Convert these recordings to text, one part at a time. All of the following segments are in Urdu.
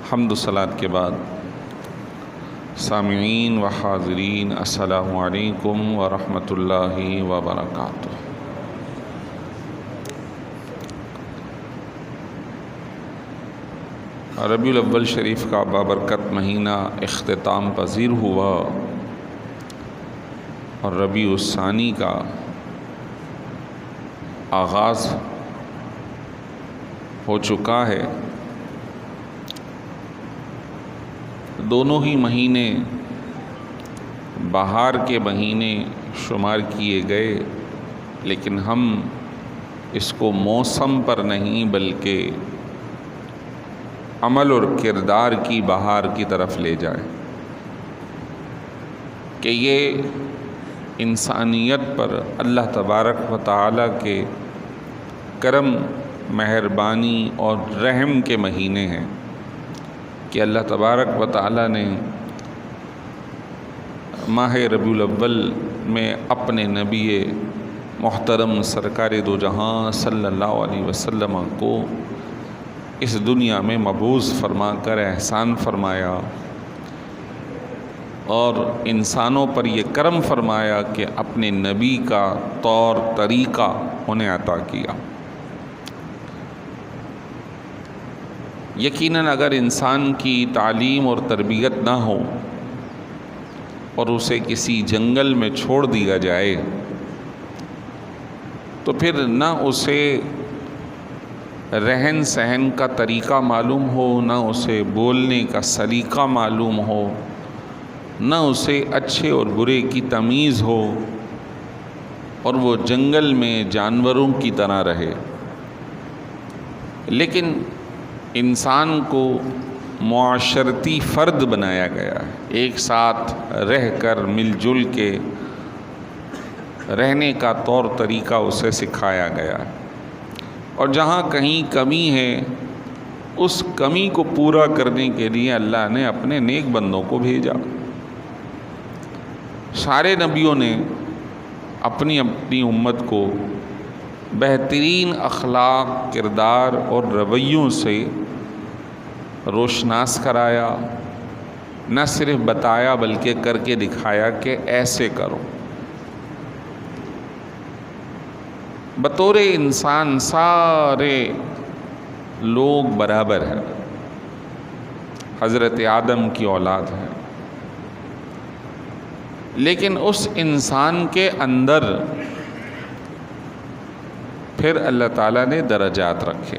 حمد و صلاۃ کے بعد سامعین و حاضرین السلام علیکم ورحمۃ اللہ وبرکاتہ۔ ربیع الاول شریف کا بابرکت مہینہ اختتام پذیر ہوا اور ربیع الثانی کا آغاز ہو چکا ہے۔ دونوں ہی مہینے بہار کے مہینے شمار کیے گئے، لیکن ہم اس کو موسم پر نہیں بلکہ عمل اور کردار کی بہار کی طرف لے جائیں کہ یہ انسانیت پر اللہ تبارک و تعالیٰ کے کرم، مہربانی اور رحم کے مہینے ہیں کہ اللہ تبارک و تعالیٰ نے ماہ ربیع الاول میں اپنے نبی محترم سرکار دو جہاں صلی اللہ علیہ وسلم کو اس دنیا میں مبعوث فرما کر احسان فرمایا اور انسانوں پر یہ کرم فرمایا کہ اپنے نبی کا طور طریقہ انہیں عطا کیا۔ یقیناً اگر انسان کی تعلیم اور تربیت نہ ہو اور اسے کسی جنگل میں چھوڑ دیا جائے تو پھر نہ اسے رہن سہن کا طریقہ معلوم ہو، نہ اسے بولنے کا سلیقہ معلوم ہو، نہ اسے اچھے اور برے کی تمیز ہو، اور وہ جنگل میں جانوروں کی طرح رہے۔ لیکن انسان کو معاشرتی فرد بنایا گیا ہے، ایک ساتھ رہ کر مل جل کے رہنے کا طور طریقہ اسے سکھایا گیا ہے، اور جہاں کہیں کمی ہے اس کمی کو پورا کرنے کے لیے اللہ نے اپنے نیک بندوں کو بھیجا۔ سارے نبیوں نے اپنی اپنی امت کو بہترین اخلاق، کردار اور رویوں سے روشناس کرایا، نہ صرف بتایا بلکہ کر کے دکھایا کہ ایسے کرو۔ بطور انسان سارے لوگ برابر ہیں، حضرت آدم کی اولاد ہے، لیکن اس انسان کے اندر پھر اللہ تعالیٰ نے درجات رکھے،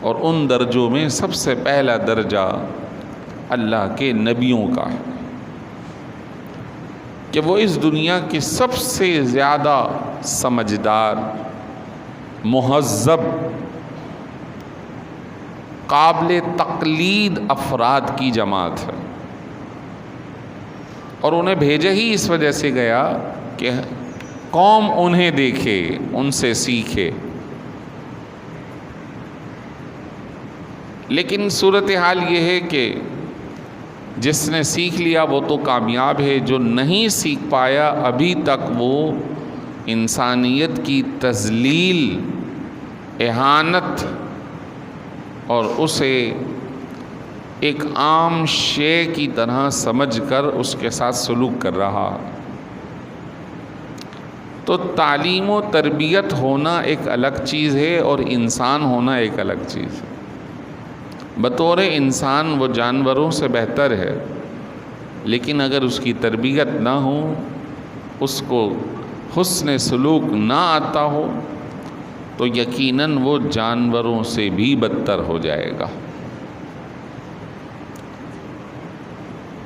اور ان درجوں میں سب سے پہلا درجہ اللہ کے نبیوں کا ہے کہ وہ اس دنیا کی سب سے زیادہ سمجھدار، مہذب، قابل تقلید افراد کی جماعت ہے، اور انہیں بھیجا ہی اس وجہ سے گیا کہ قوم انہیں دیکھے، ان سے سیکھے۔ لیکن صورتحال یہ ہے کہ جس نے سیکھ لیا وہ تو کامیاب ہے، جو نہیں سیکھ پایا ابھی تک وہ انسانیت کی تذلیل، اہانت اور اسے ایک عام شے کی طرح سمجھ کر اس کے ساتھ سلوک کر رہا۔ تو تعلیم و تربیت ہونا ایک الگ چیز ہے اور انسان ہونا ایک الگ چیز ہے۔ بطور انسان وہ جانوروں سے بہتر ہے، لیکن اگر اس کی تربیت نہ ہو، اس کو حسن سلوک نہ آتا ہو تو یقیناً وہ جانوروں سے بھی بدتر ہو جائے گا۔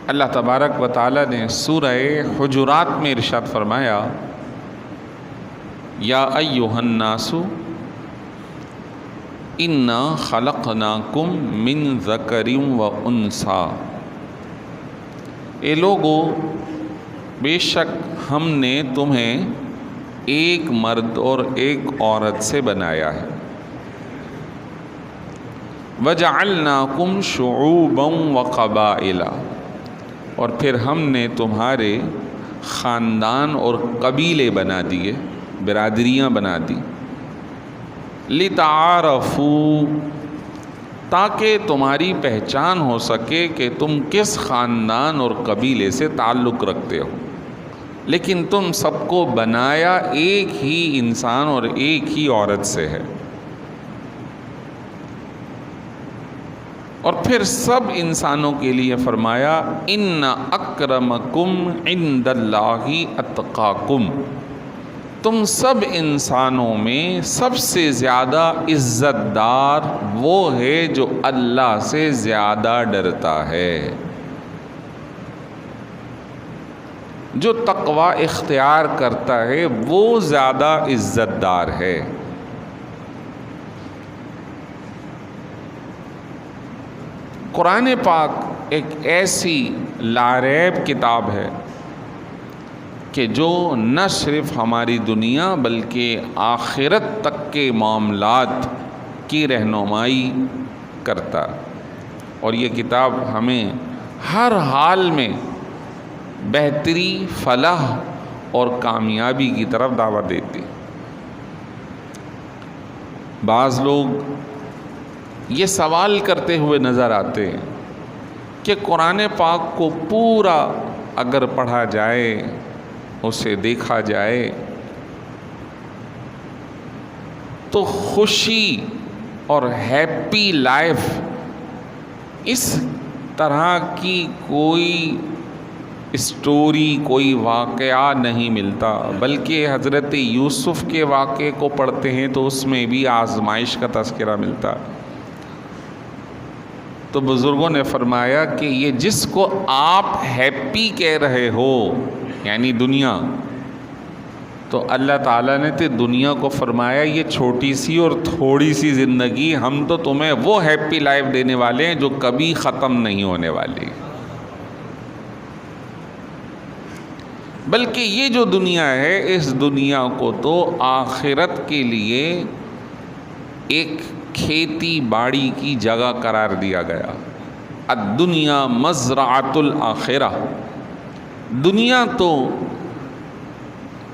اللہ تبارک و تعالیٰ نے سورہ حجرات میں ارشاد فرمایا، یا ایھا الناس انا خلقناکم من ذکر و انثی، اے لوگو بے شک ہم نے تمہیں ایک مرد اور ایک عورت سے بنایا ہے، وجعلناکم شعوبا وقبائل، اور پھر ہم نے تمہارے خاندان اور قبیلے بنا دیے، برادریاں بنا دی، لِتَعَارَفُوا، تاکہ تمہاری پہچان ہو سکے کہ تم کس خاندان اور قبیلے سے تعلق رکھتے ہو، لیکن تم سب کو بنایا ایک ہی انسان اور ایک ہی عورت سے ہے، اور پھر سب انسانوں کے لیے فرمایا ان اکرمکم عند اللہ اتقاکم، تم سب انسانوں میں سب سے زیادہ عزت دار وہ ہے جو اللہ سے زیادہ ڈرتا ہے، جو تقوی اختیار کرتا ہے وہ زیادہ عزت دار ہے۔ قرآن پاک ایک ایسی لاریب کتاب ہے کہ جو نہ صرف ہماری دنیا بلکہ آخرت تک کے معاملات کی رہنمائی کرتا، اور یہ کتاب ہمیں ہر حال میں بہتری، فلاح اور کامیابی کی طرف دعوت دیتی۔ بعض لوگ یہ سوال کرتے ہوئے نظر آتے ہیں کہ قرآن پاک کو پورا اگر پڑھا جائے، اسے دیکھا جائے تو خوشی اور ہیپی لائف اس طرح کی کوئی اسٹوری، کوئی واقعہ نہیں ملتا، بلکہ حضرت یوسف کے واقعے کو پڑھتے ہیں تو اس میں بھی آزمائش کا تذکرہ ملتا۔ تو بزرگوں نے فرمایا کہ یہ جس کو آپ ہیپی کہہ رہے ہو، یعنی دنیا، تو اللہ تعالیٰ نے تو دنیا کو فرمایا یہ چھوٹی سی اور تھوڑی سی زندگی، ہم تو تمہیں وہ ہیپی لائف دینے والے ہیں جو کبھی ختم نہیں ہونے والی، بلکہ یہ جو دنیا ہے اس دنیا کو تو آخرت کے لیے ایک کھیتی باڑی کی جگہ قرار دیا گیا۔ الدنیا مزرعۃ الآخرہ، دنیا تو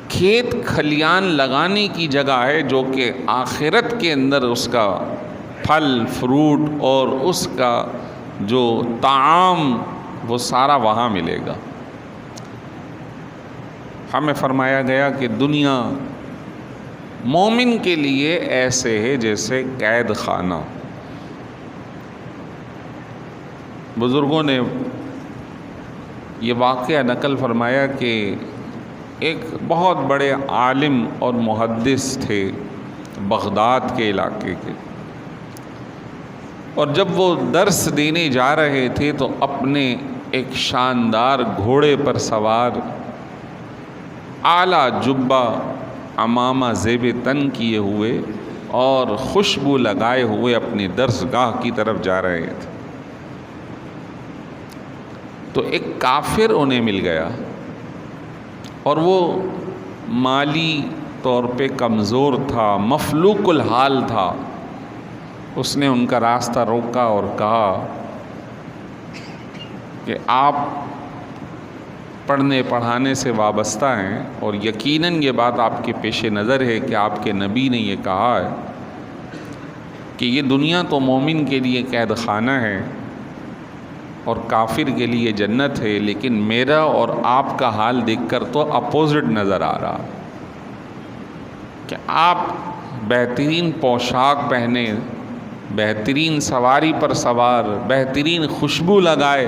کھیت کھلیان لگانے کی جگہ ہے جو کہ آخرت کے اندر اس کا پھل فروٹ اور اس کا جو طعام وہ سارا وہاں ملے گا۔ ہمیں فرمایا گیا کہ دنیا مومن کے لیے ایسے ہے جیسے قید خانہ۔ بزرگوں نے یہ واقعہ نقل فرمایا کہ ایک بہت بڑے عالم اور محدث تھے بغداد کے علاقے کے، اور جب وہ درس دینے جا رہے تھے تو اپنے ایک شاندار گھوڑے پر سوار، اعلیٰ جبہ عمامہ زیب تن کیے ہوئے اور خوشبو لگائے ہوئے اپنی درس گاہ کی طرف جا رہے تھے، تو ایک کافر انہیں مل گیا، اور وہ مالی طور پہ کمزور تھا، مفلوق الحال تھا۔ اس نے ان کا راستہ روکا اور کہا کہ آپ پڑھنے پڑھانے سے وابستہ ہیں، اور یقیناً یہ بات آپ کے پیش نظر ہے کہ آپ کے نبی نے یہ کہا ہے کہ یہ دنیا تو مومن کے لیے قید خانہ ہے اور کافر کے لیے جنت ہے، لیکن میرا اور آپ کا حال دیکھ کر تو اپوزٹ نظر آ رہا کہ آپ بہترین پوشاک پہنے، بہترین سواری پر سوار، بہترین خوشبو لگائے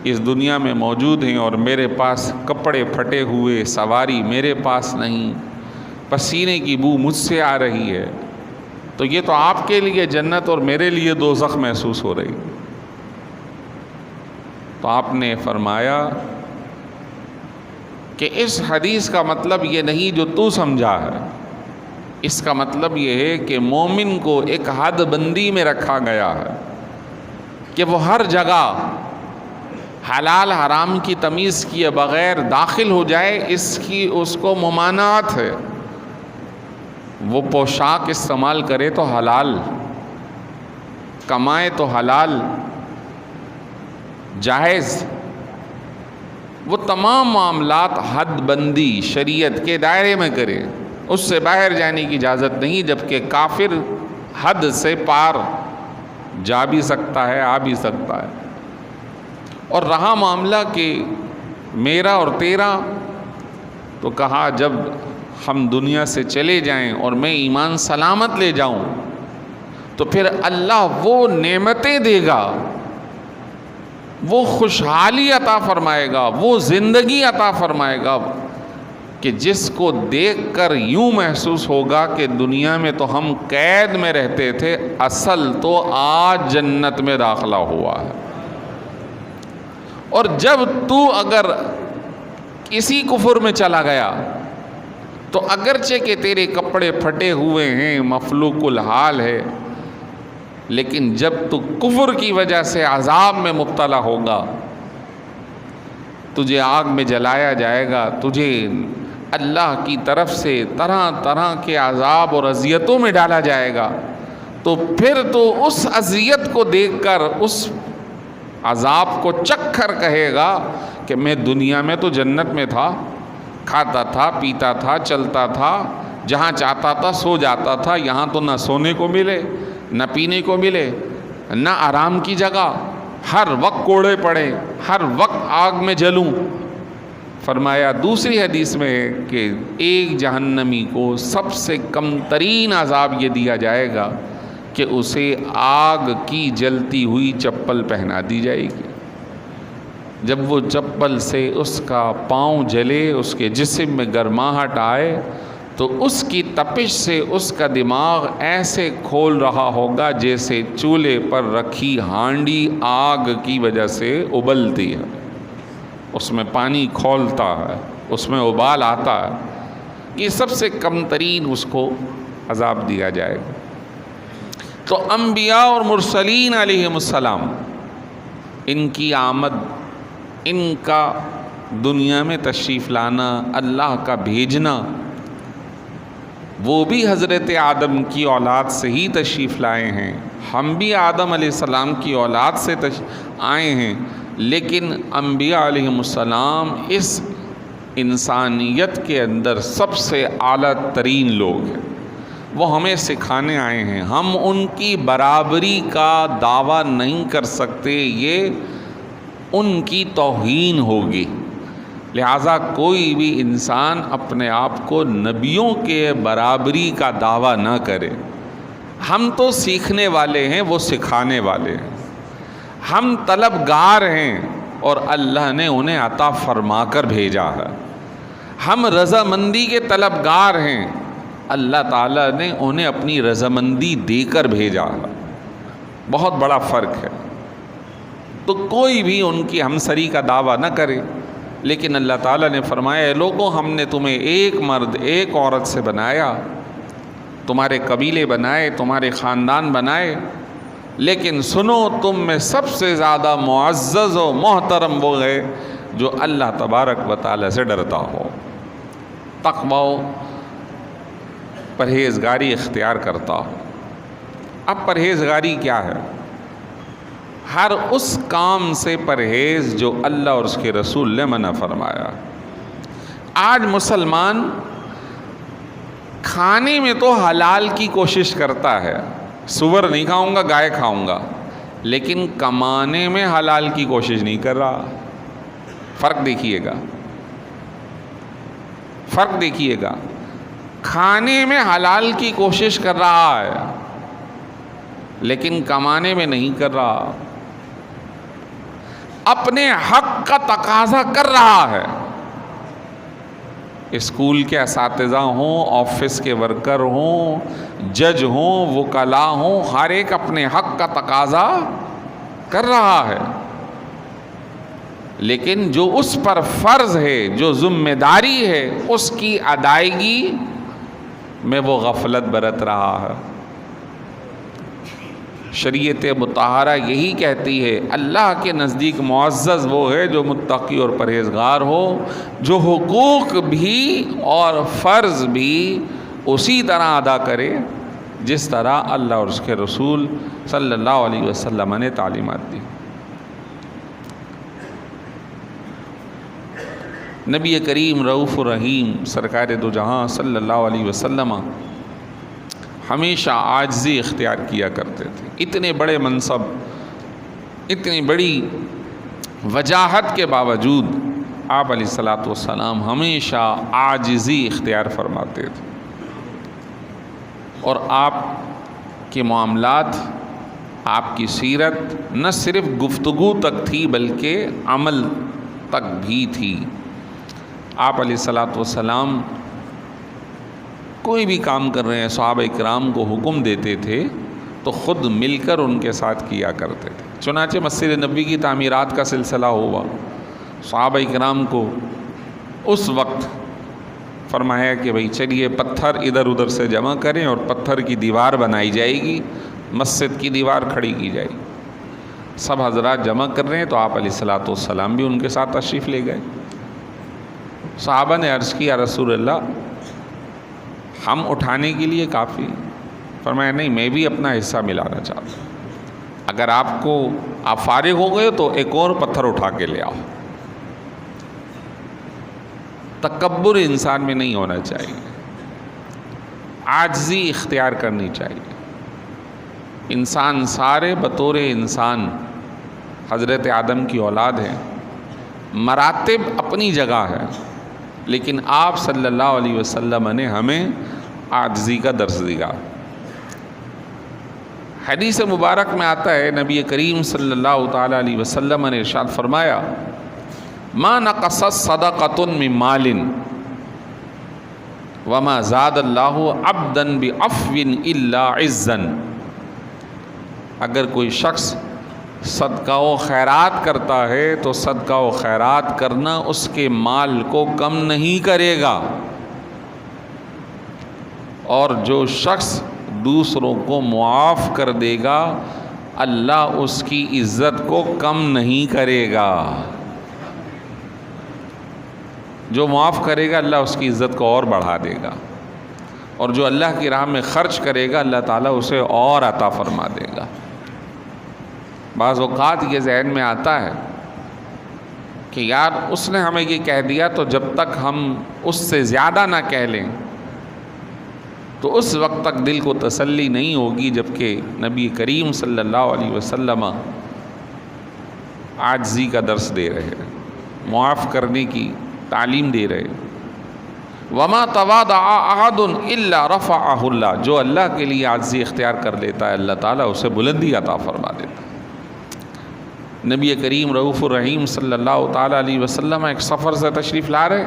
اس دنیا میں موجود ہیں، اور میرے پاس کپڑے پھٹے ہوئے، سواری میرے پاس نہیں، پسینے کی بو مجھ سے آ رہی ہے، تو یہ تو آپ کے لیے جنت اور میرے لیے دوزخ محسوس ہو رہی۔ تو آپ نے فرمایا کہ اس حدیث کا مطلب یہ نہیں جو تو سمجھا ہے، اس کا مطلب یہ ہے کہ مومن کو ایک حد بندی میں رکھا گیا ہے کہ وہ ہر جگہ حلال حرام کی تمیز کیے بغیر داخل ہو جائے، اس کو ممانعت ہے۔ وہ پوشاک استعمال کرے تو حلال، کمائے تو حلال، جائز، وہ تمام معاملات حد بندی شریعت کے دائرے میں کرے، اس سے باہر جانے کی اجازت نہیں، جبکہ کافر حد سے پار جا بھی سکتا ہے، آ بھی سکتا ہے۔ اور رہا معاملہ کہ میرا اور تیرا، تو کہا جب ہم دنیا سے چلے جائیں اور میں ایمان سلامت لے جاؤں تو پھر اللہ وہ نعمتیں دے گا، وہ خوشحالی عطا فرمائے گا، وہ زندگی عطا فرمائے گا کہ جس کو دیکھ کر یوں محسوس ہوگا کہ دنیا میں تو ہم قید میں رہتے تھے، اصل تو آج جنت میں داخلہ ہوا ہے۔ اور جب تو اگر کسی کفر میں چلا گیا تو اگرچہ کہ تیرے کپڑے پھٹے ہوئے ہیں، مفلوق الحال ہے، لیکن جب تو کفر کی وجہ سے عذاب میں مبتلا ہوگا، تجھے آگ میں جلایا جائے گا، تجھے اللہ کی طرف سے طرح طرح کے عذاب اور اذیتوں میں ڈالا جائے گا، تو پھر تو اس اذیت کو دیکھ کر، اس عذاب کو چکھ کر کہے گا کہ میں دنیا میں تو جنت میں تھا، کھاتا تھا، پیتا تھا، چلتا تھا، جہاں چاہتا تھا سو جاتا تھا، یہاں تو نہ سونے کو ملے، نہ پینے کو ملے، نہ آرام کی جگہ، ہر وقت کوڑے پڑے، ہر وقت آگ میں جلوں۔ فرمایا دوسری حدیث میں ہے کہ ایک جہنمی کو سب سے کم ترین عذاب یہ دیا جائے گا کہ اسے آگ کی جلتی ہوئی چپل پہنا دی جائے گی۔ جب وہ چپل سے اس کا پاؤں جلے، اس کے جسم میں گرماہٹ آئے، تو اس کی تپش سے اس کا دماغ ایسے کھول رہا ہوگا جیسے چولہے پر رکھی ہانڈی آگ کی وجہ سے ابلتی ہے، اس میں پانی کھولتا ہے، اس میں ابال آتا ہے۔ یہ سب سے کم ترین اس کو عذاب دیا جائے گا۔ تو انبیاء اور مرسلین علیہم السلام، ان کی آمد، ان کا دنیا میں تشریف لانا، اللہ کا بھیجنا، وہ بھی حضرت آدم کی اولاد سے ہی تشریف لائے ہیں، ہم بھی آدم علیہ السلام کی اولاد سے آئے ہیں، لیکن انبیاء علیہم السلام اس انسانیت کے اندر سب سے اعلیٰ ترین لوگ ہیں، وہ ہمیں سکھانے آئے ہیں۔ ہم ان کی برابری کا دعویٰ نہیں کر سکتے، یہ ان کی توہین ہوگی، لہٰذا کوئی بھی انسان اپنے آپ کو نبیوں کے برابری کا دعویٰ نہ کرے۔ ہم تو سیکھنے والے ہیں، وہ سکھانے والے ہیں، ہم طلبگار ہیں اور اللہ نے انہیں عطا فرما کر بھیجا ہے، ہم رضامندی کے طلبگار ہیں، اللہ تعالیٰ نے انہیں اپنی رضامندی دے کر بھیجا ہے، بہت بڑا فرق ہے۔ تو کوئی بھی ان کی ہمسری کا دعویٰ نہ کرے، لیکن اللہ تعالیٰ نے فرمایا اے لوگوں، ہم نے تمہیں ایک مرد ایک عورت سے بنایا، تمہارے قبیلے بنائے، تمہارے خاندان بنائے، لیکن سنو، تم میں سب سے زیادہ معزز و محترم وہ ہے جو اللہ تبارک و تعالیٰ سے ڈرتا ہو، تقوی و پرہیزگاری اختیار کرتا ہو۔ اب پرہیزگاری کیا ہے؟ ہر اس کام سے پرہیز جو اللہ اور اس کے رسول نے منع فرمایا۔ آج مسلمان کھانے میں تو حلال کی کوشش کرتا ہے، سور نہیں کھاؤں گا، گائے کھاؤں گا، لیکن کمانے میں حلال کی کوشش نہیں کر رہا۔ فرق دیکھیے گا، فرق دیکھیے گا، کھانے میں حلال کی کوشش کر رہا ہے لیکن کمانے میں نہیں کر رہا، اپنے حق کا تقاضا کر رہا ہے۔ اسکول کے اساتذہ ہوں، آفس کے ورکر ہوں، جج ہوں، وکلاء ہوں، ہر ایک اپنے حق کا تقاضا کر رہا ہے، لیکن جو اس پر فرض ہے، جو ذمہ داری ہے، اس کی ادائیگی میں وہ غفلت برت رہا ہے۔ شریعت مطہرہ یہی کہتی ہے اللہ کے نزدیک معزز وہ ہے جو متقی اور پرہیزگار ہو، جو حقوق بھی اور فرض بھی اسی طرح ادا کرے جس طرح اللہ اور اس کے رسول صلی اللہ علیہ وسلم نے تعلیمات دی۔ نبی کریم رؤوف الرحیم سرکار دو جہاں صلی اللہ علیہ وسلم ہمیشہ عاجزی اختیار کیا کرتے تھے. اتنے بڑے منصب، اتنی بڑی وجاہت کے باوجود آپ علیہ الصلاۃ والسلام ہمیشہ عاجزی اختیار فرماتے تھے. اور آپ کے معاملات، آپ کی سیرت نہ صرف گفتگو تک تھی بلکہ عمل تک بھی تھی. آپ علیہ الصلاۃ والسلام کوئی بھی کام کر رہے ہیں، صحابہ کرام کو حکم دیتے تھے تو خود مل کر ان کے ساتھ کیا کرتے تھے. چنانچہ مسجد نبوی کی تعمیرات کا سلسلہ ہوا، صحابہ کرام کو اس وقت فرمایا کہ بھئی چلیے پتھر ادھر ادھر سے جمع کریں اور پتھر کی دیوار بنائی جائے گی، مسجد کی دیوار کھڑی کی جائے گی. سب حضرات جمع کر رہے ہیں تو آپ علیہ الصلاۃ والسلام بھی ان کے ساتھ تشریف لے گئے. صحابہ نے عرض کیا رسول اللہ ہم اٹھانے کے لیے کافی؟ فرمایا نہیں، میں بھی اپنا حصہ ملانا چاہتا ہوں. اگر آپ فارغ ہو گئے تو ایک اور پتھر اٹھا کے لے آؤ. تکبر انسان میں نہیں ہونا چاہیے، عاجزی اختیار کرنی چاہیے. انسان سارے بطور انسان حضرت آدم کی اولاد ہیں، مراتب اپنی جگہ ہے، لیکن آپ صلی اللہ علیہ وسلم نے ہمیں عاجزی کا درس دیا. حدیث مبارک میں آتا ہے نبی کریم صلی اللہ تعالیٰ علیہ وسلم نے ارشاد فرمایا ما نقصت صدقۃ من مال وما زاد اللہ عبدا بعفو الا عزا. اگر کوئی شخص صدقہ و خیرات کرتا ہے تو صدقہ و خیرات کرنا اس کے مال کو کم نہیں کرے گا، اور جو شخص دوسروں کو معاف کر دے گا اللہ اس کی عزت کو کم نہیں کرے گا. جو معاف کرے گا اللہ اس کی عزت کو اور بڑھا دے گا، اور جو اللہ کی راہ میں خرچ کرے گا اللہ تعالیٰ اسے اور عطا فرما دے گا. بعض اوقات یہ ذہن میں آتا ہے کہ یار اس نے ہمیں یہ کہہ دیا تو جب تک ہم اس سے زیادہ نہ کہہ لیں تو اس وقت تک دل کو تسلی نہیں ہوگی، جبکہ نبی کریم صلی اللہ علیہ وسلم عاجزی کا درس دے رہے ہیں، معاف کرنے کی تعلیم دے رہے. وما تواضع احد الا رفعه اللہ. جو اللہ کے لیے عاجزی اختیار کر لیتا ہے اللہ تعالیٰ اسے بلندی عطا فرما دیتا ہے. نبی کریم رؤوف الرحیم صلی اللہ تعالیٰ علیہ وسلم ایک سفر سے تشریف لا رہے،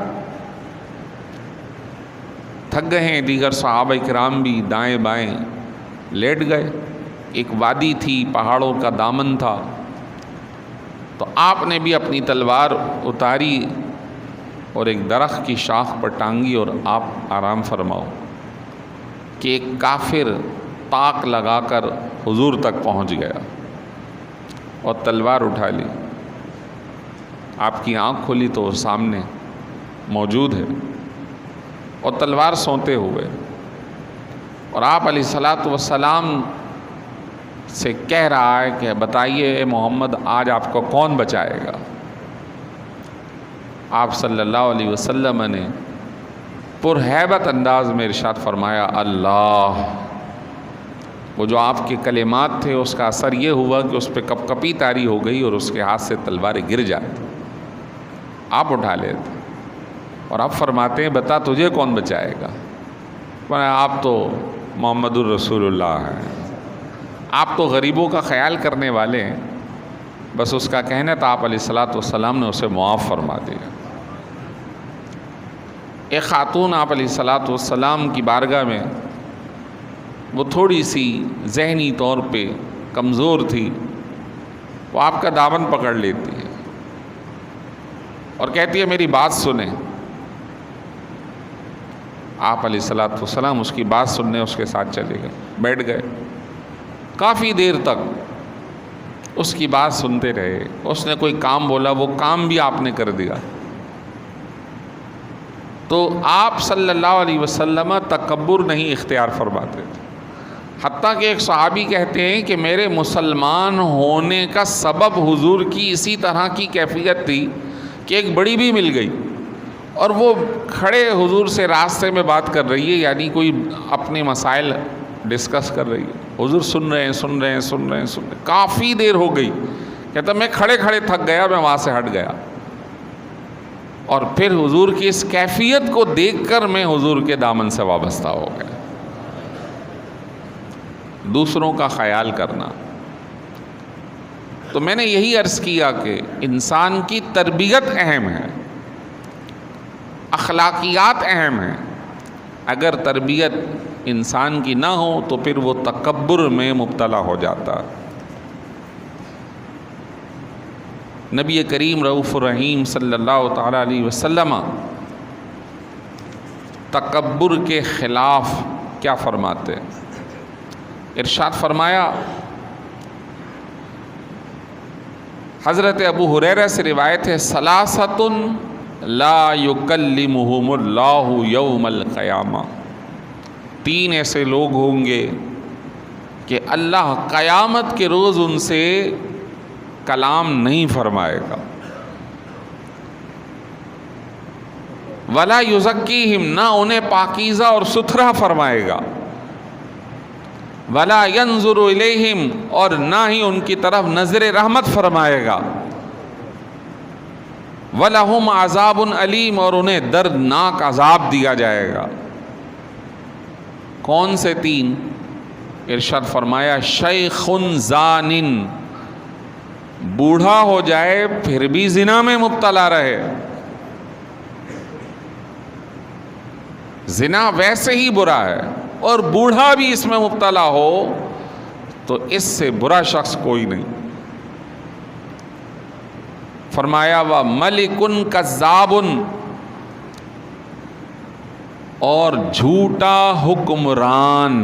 تھک گئے ہیں، دیگر صحابہ کرام بھی دائیں بائیں لیٹ گئے. ایک وادی تھی، پہاڑوں کا دامن تھا، تو آپ نے بھی اپنی تلوار اتاری اور ایک درخت کی شاخ پر ٹانگی اور آپ آرام فرماؤ کہ ایک کافر طاق لگا کر حضور تک پہنچ گیا اور تلوار اٹھا لی. آپ کی آنکھ کھولی تو سامنے موجود ہے اور تلوار سونتے ہوئے، اور آپ علیہ الصلاۃ والسلام سے کہہ رہا ہے کہ بتائیے اے محمد آج آپ کو کون بچائے گا. آپ صلی اللہ علیہ وسلم نے پرہیبت انداز میں ارشاد فرمایا اللہ. وہ جو آپ کے کلمات تھے اس کا اثر یہ ہوا کہ اس پہ کپ کپی طاری ہو گئی اور اس کے ہاتھ سے تلواریں گر جاتی. آپ اٹھا لیتے اور آپ فرماتے ہیں بتا تجھے کون بچائے گا. آپ تو محمد الرسول اللہ ہیں، آپ تو غریبوں کا خیال کرنے والے ہیں. بس اس کا کہنا تھا، آپ علیہ الصلاۃ والسلام نے اسے معاف فرما دیا. ایک خاتون آپ علیہ الصلاۃ والسلام کی بارگاہ میں، وہ تھوڑی سی ذہنی طور پہ کمزور تھی، وہ آپ کا دامن پکڑ لیتی ہے اور کہتی ہے میری بات سنیں. آپ علیہ الصلاۃ والسلام اس کی بات سننے اس کے ساتھ چلے گئے، بیٹھ گئے. کافی دیر تک اس کی بات سنتے رہے. اس نے کوئی کام بولا، وہ کام بھی آپ نے کر دیا. تو آپ صلی اللہ علیہ وسلم تکبر نہیں اختیار فرماتے تھے. حتیٰ کہ ایک صحابی کہتے ہیں کہ میرے مسلمان ہونے کا سبب حضور کی اسی طرح کی کیفیت تھی کہ ایک بڑی بھی مل گئی اور وہ کھڑے حضور سے راستے میں بات کر رہی ہے، یعنی کوئی اپنے مسائل ڈسکس کر رہی ہے، حضور سن رہے ہیں، کافی دیر ہو گئی. کہتا میں کھڑے کھڑے تھک گیا، میں وہاں سے ہٹ گیا. اور پھر حضور کی اس کیفیت کو دیکھ کر میں حضور کے دامن سے وابستہ ہو گیا. دوسروں کا خیال کرنا. تو میں نے یہی عرض کیا کہ انسان کی تربیت اہم ہے، اخلاقیات اہم ہیں. اگر تربیت انسان کی نہ ہو تو پھر وہ تکبر میں مبتلا ہو جاتا. نبی کریم رؤوف الرحیم صلی اللہ تعالیٰ علیہ وسلم تکبر کے خلاف کیا فرماتے؟ ارشاد فرمایا، حضرت ابو ہریرہ سے روایت ہے، ثلاثۃ لا یکلمہم اللہ یوم القیامہ. 3 ایسے لوگ ہوں گے کہ اللہ قیامت کے روز ان سے کلام نہیں فرمائے گا. ولا یزکیہم، نہ انہیں پاکیزہ اور ستھرا فرمائے گا. ولا ینظر الیہم، اور نہ ہی ان کی طرف نظر رحمت فرمائے گا. وَلَهُمْ عَذَابٌ عَلِيمٌ، اور انہیں دردناک عذاب دیا جائے گا. کون سے 3؟ ارشاد فرمایا، شیخ زانن، بوڑھا ہو جائے پھر بھی زنا میں مبتلا رہے. زنا ویسے ہی برا ہے اور بوڑھا بھی اس میں مبتلا ہو تو اس سے برا شخص کوئی نہیں. فرمایا وَمَلِكٌ كَذَّابٌ، اور جھوٹا حکمران،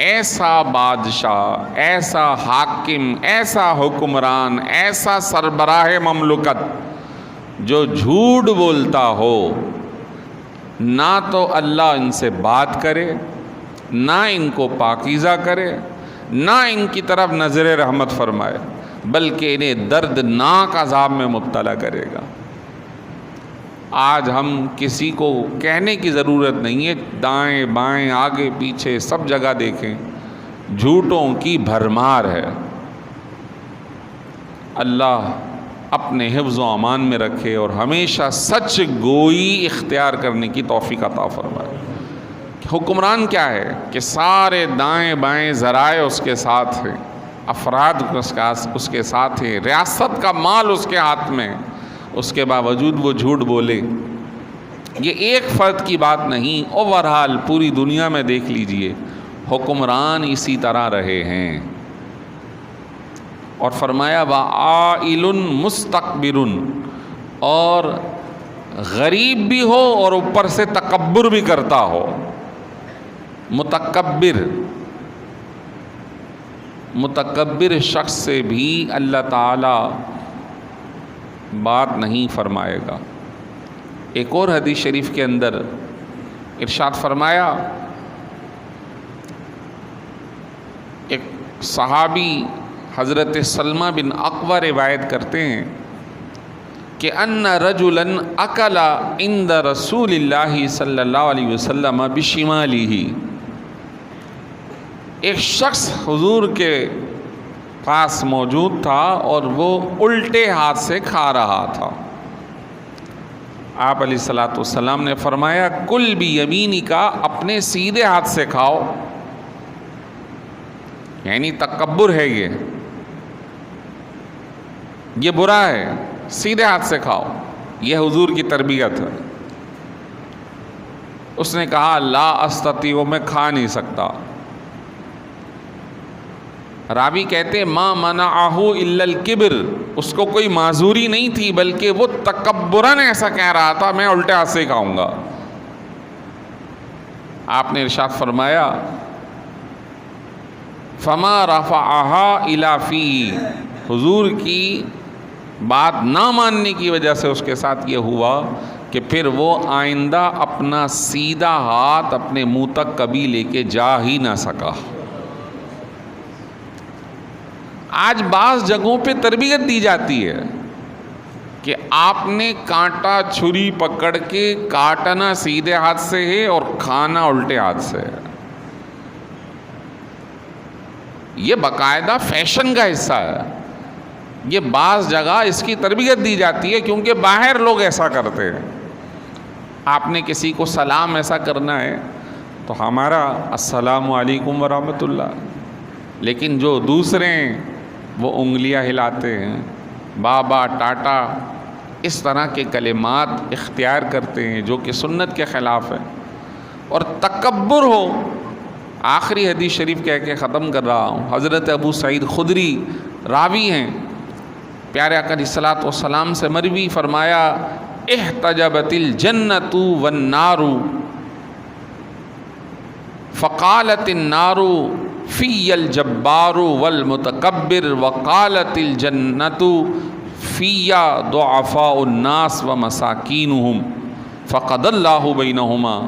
ایسا بادشاہ، ایسا حاکم، ایسا حکمران، ایسا سربراہ مملکت جو جھوٹ بولتا ہو، نہ تو اللہ ان سے بات کرے، نہ ان کو پاکیزہ کرے، نہ ان کی طرف نظر رحمت فرمائے، بلکہ انہیں دردناک عذاب میں مبتلا کرے گا. آج ہم کسی کو کہنے کی ضرورت نہیں ہے، دائیں بائیں آگے پیچھے سب جگہ دیکھیں جھوٹوں کی بھرمار ہے. اللہ اپنے حفظ و امان میں رکھے اور ہمیشہ سچ گوئی اختیار کرنے کی توفیق عطا فرمائے. حکمران کیا ہے کہ سارے دائیں بائیں ذرائع اس کے ساتھ ہیں، افراد اس کے ساتھ ہیں، ریاست کا مال اس کے ہاتھ میں، اس کے باوجود وہ جھوٹ بولے. یہ ایک فرد کی بات نہیں، اوورہال پوری دنیا میں دیکھ لیجئے حکمران اسی طرح رہے ہیں. اور فرمایا وَعَائِلٌ مُسْتَكْبِرٌ، اور غریب بھی ہو اور اوپر سے تکبر بھی کرتا ہو. متکبر شخص سے بھی اللہ تعالی بات نہیں فرمائے گا. ایک اور حدیث شریف کے اندر ارشاد فرمایا، ایک صحابی حضرت سلمہ بن اقوع روایت کرتے ہیں کہ ان رجلا اکل عند رسول اللہ صلی اللہ علیہ وسلم بشمالہ، ایک شخص حضور کے پاس موجود تھا اور وہ الٹے ہاتھ سے کھا رہا تھا. آپ علیہ الصلوۃ والسلام نے فرمایا کل بیمینک، اپنے سیدھے ہاتھ سے کھاؤ. یعنی تکبر ہے، یہ برا ہے، سیدھے ہاتھ سے کھاؤ. یہ حضور کی تربیت ہے. اس نے کہا لا استطیع، میں کھا نہیں سکتا. راوی کہتے ما منعہ الا الکبر، اس کو کوئی معذوری نہیں تھی بلکہ وہ تکبراً ایسا کہہ رہا تھا میں الٹے ہاتھ سے کھاؤں گا. آپ نے ارشاد فرمایا فما رفعها الی فیہ، حضور کی بات نہ ماننے کی وجہ سے اس کے ساتھ یہ ہوا کہ پھر وہ آئندہ اپنا سیدھا ہاتھ اپنے منہ تک کبھی لے کے جا ہی نہ سکا. آج بعض جگہوں پہ تربیت دی جاتی ہے کہ آپ نے کانٹا چھری پکڑ کے کاٹنا سیدھے ہاتھ سے ہے اور کھانا الٹے ہاتھ سے ہے. یہ باقاعدہ فیشن کا حصہ ہے. یہ بعض جگہ اس کی تربیت دی جاتی ہے کیونکہ باہر لوگ ایسا کرتے ہیں. آپ نے کسی کو سلام ایسا کرنا ہے تو ہمارا السلام علیکم ورحمۃ اللہ، لیکن جو دوسرے ہیں وہ انگلیاں ہلاتے ہیں، بابا، ٹاٹا، اس طرح کے کلمات اختیار کرتے ہیں جو کہ سنت کے خلاف ہے. اور تکبر ہو. آخری حدیث شریف کہہ کے ختم کر رہا ہوں. حضرت ابو سعید خدری راوی ہیں، پیارے آقا علیہ الصلوۃ والسلام سے مروی، فرمایا احتجبت الجنۃ والنار فقالت النار فی الجبار والمتکبر وقالت الجنۃ فی ضعفاء الناس ومساکینہم فقضى اللہ بینہما.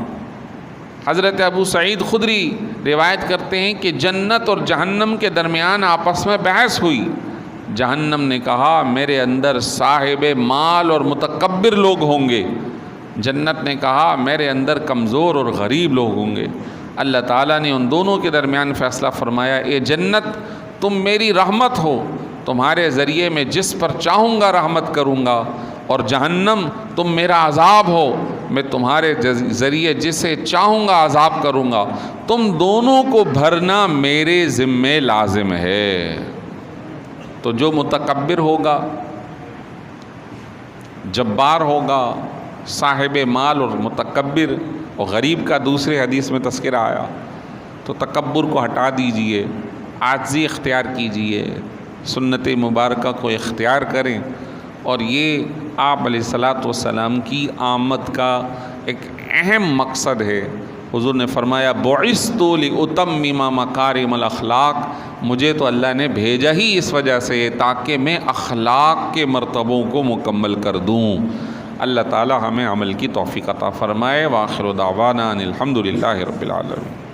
حضرت ابو سعید خدری روایت کرتے ہیں کہ جنت اور جہنم کے درمیان آپس میں بحث ہوئی. جہنم نے کہا میرے اندر صاحب مال اور متکبر لوگ ہوں گے. جنت نے کہا میرے اندر کمزور اور غریب لوگ ہوں گے. اللہ تعالیٰ نے ان دونوں کے درمیان فیصلہ فرمایا، اے جنت تم میری رحمت ہو، تمہارے ذریعے میں جس پر چاہوں گا رحمت کروں گا، اور جہنم تم میرا عذاب ہو، میں تمہارے ذریعے جسے چاہوں گا عذاب کروں گا. تم دونوں کو بھرنا میرے ذمے لازم ہے. تو جو متکبر ہوگا، جبار ہوگا، صاحب مال اور متکبر اور غریب کا دوسرے حدیث میں تذکرہ آیا، تو تکبر کو ہٹا دیجئے، عاجزی اختیار کیجئے، سنت مبارکہ کو اختیار کریں. اور یہ آپ علیہ الصلوۃ والسلام کی آمد کا ایک اہم مقصد ہے. حضور نے فرمایا بعثت لأتمم مکارم الاخلاق، مجھے تو اللہ نے بھیجا ہی اس وجہ سے تاکہ میں اخلاق کے مرتبوں کو مکمل کر دوں. اللہ تعالی ہمیں عمل کی توفیق عطا فرمائے. وآخر دعوانا ان الحمد للہ رب العالمین.